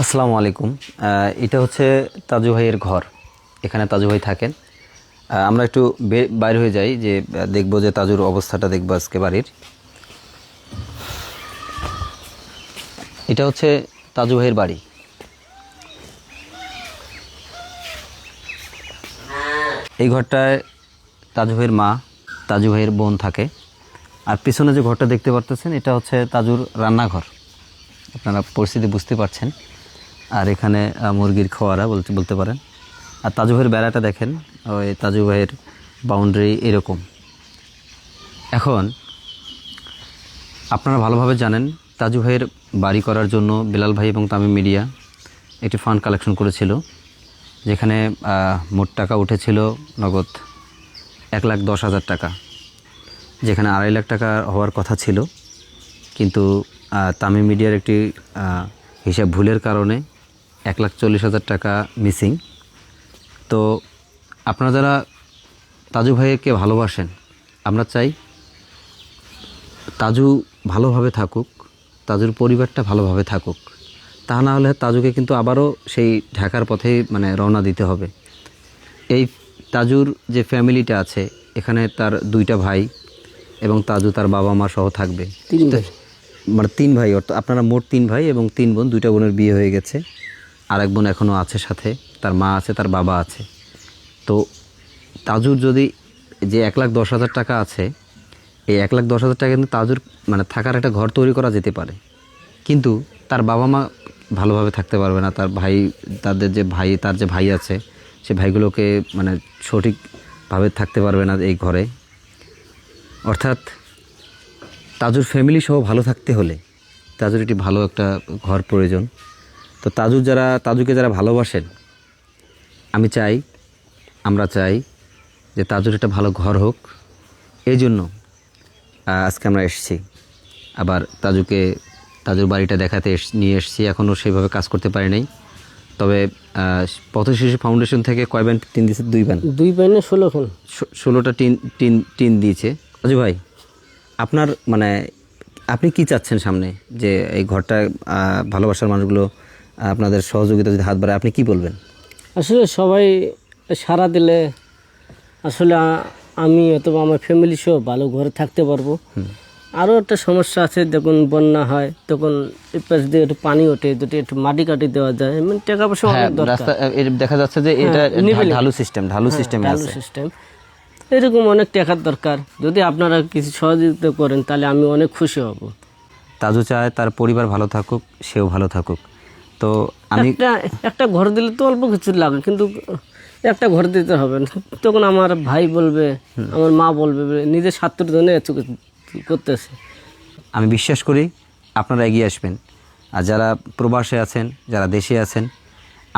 আসসালামু আলাইকুম। এটা হচ্ছে তাজু ভাইয়ের ঘর। এখানে তাজু ভাই থাকেন। আমরা একটু বাইরে হয়ে যাই, যে দেখবো যে তাজুর অবস্থাটা দেখবো আজকে বাড়ির। এটা হচ্ছে তাজু ভাইয়ের বাড়ি। এই ঘরটায় তাজু ভাইয়ের মা, তাজু ভাইয়ের বোন থাকে। আর পিছনে যে ঘরটা দেখতে পারতেছেন, এটা হচ্ছে তাজুর রান্নাঘর। আপনারা পরিস্থিতি বুঝতে পারছেন। আর এখানে মুরগির খোয়ারা বলতে পারেন। আর তাজু ভাইয়ের বেড়াটা দেখেন, ওই তাজু ভাইয়ের বাউন্ডারি এরকম। এখন আপনারা ভালোভাবে জানেন, তাজু ভাইয়ের বাড়ি করার জন্য বেলাল ভাই এবং তামিম মিডিয়া একটি ফান্ড কালেকশন করেছিল, যেখানে মোট টাকা উঠেছিল নগদ 1,10,000 টাকা, যেখানে 2.5 লাখ টাকা হওয়ার কথা ছিল। কিন্তু তামিম মিডিয়ার একটি হিসাব ভুলের কারণে 1,40,000 টাকা মিসিং। তো আপনারা যারা তাজু ভাইকে ভালোবাসেন, আমরা চাই তাজু ভালোভাবে থাকুক, তাজুর পরিবারটা ভালোভাবে থাকুক। তা না হলে তাজুকে কিন্তু আবারও সেই ঢাকার পথেই রওনা দিতে হবে। এই তাজুর যে ফ্যামিলিটা আছে, এখানে তার 2টা ভাই এবং তাজু তার বাবা মা সহ থাকবে। 3 ভাই, অর্থাৎ আপনারা মোট 3 ভাই এবং 3 বোন। 2টা বোনের বিয়ে হয়ে গেছে, আর এক বোন এখনও আছে সাথে, তার মা আছে, তার বাবা আছে। তো তাজুর যদি যে 1,10,000 টাকা আছে, এই 1,10,000 টাকা কিন্তু তাজুর থাকার একটা ঘর তৈরি করা যেতে পারে। কিন্তু তার বাবা মা ভালোভাবে থাকতে পারবে না। তার ভাই, তার যে ভাই আছে, সে ভাইগুলোকে সঠিকভাবে থাকতে পারবে না এই ঘরে। অর্থাৎ তাজুর ফ্যামিলি সহ ভালো থাকতে হলে তাজুর একটি ভালো একটা ঘর প্রয়োজন। তো তাজুকে যারা ভালোবাসেন, আমরা চাই যে তাজুর একটা ভালো ঘর হোক। এই জন্য আজকে আমরা এসেছি, আবার তাজুর বাড়িটা দেখাতে নিয়ে এসেছি। এখনও সেইভাবে কাজ করতে পারি নাই। তবে পথশিশু ফাউন্ডেশন থেকে কয় ব্যান টিন দিয়েছে? 2 ব্যান। 16টা টিন দিয়েছে। তাজু ভাই, আপনার আপনি কি চাচ্ছেন সামনে, যে এই ঘরটা ভালোবাসার মানুষগুলো আপনাদের সহযোগিতা যদি হাত বাড়ায়, আপনি কি বলবেন? আসলে সবাই সাড়া দিলে আসলে আমি অথবা আমার ফ্যামিলি সহ ভালো ঘরে থাকতে পারবো। আরও একটা সমস্যা আছে, যখন বন্যা হয় তখন এই পাশ দিয়ে একটু পানি ওঠে, যদি একটু মাটি কাটি দেওয়া যায়, টাকা পয়সা অনেক দরকার। দেখা যাচ্ছে যে এটা ঢালু সিস্টেম এরকম অনেক টাকার দরকার। যদি আপনারা কিছু সহযোগিতা করেন তাহলে আমি অনেক খুশি হব। তাজু চায় তার পরিবার ভালো থাকুক, সেও ভালো থাকুক। তো আমি একটা ঘর দিলে তো অল্প কিছু লাগে, কিন্তু একটা ঘর দিতে হবে না। তখন আমার ভাই বলবে, আমার মা বলবে নিজের স্বার্থের জন্য এত করতেছে। আমি বিশ্বাস করি আপনারা এগিয়ে আসবেন। আর যারা প্রবাসে আছেন, যারা দেশে আছেন,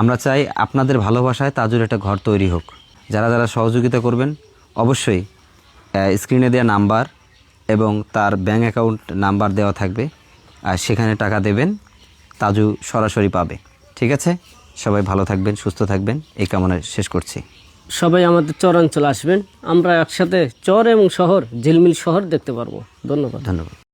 আমরা চাই আপনাদের ভালোবাসায় তাজুর একটা ঘর তৈরি হোক। যারা যারা সহযোগিতা করবেন, অবশ্যই স্ক্রিনে দেওয়া নাম্বার এবং তার ব্যাঙ্ক অ্যাকাউন্ট নাম্বার দেওয়া থাকবে, আর সেখানে টাকা দেবেন, তাজু সরাসরি পাবে। ঠিক আছে? সবাই ভালো থাকবেন, সুস্থ থাকবেন, এই কামনা শেষ করছি। সবাই আমাদের চরাঞ্চলে আসবেন, আমরা একসাথে চর এবং শহর, ঝিলমিল শহর দেখতে পারবো। ধন্যবাদ।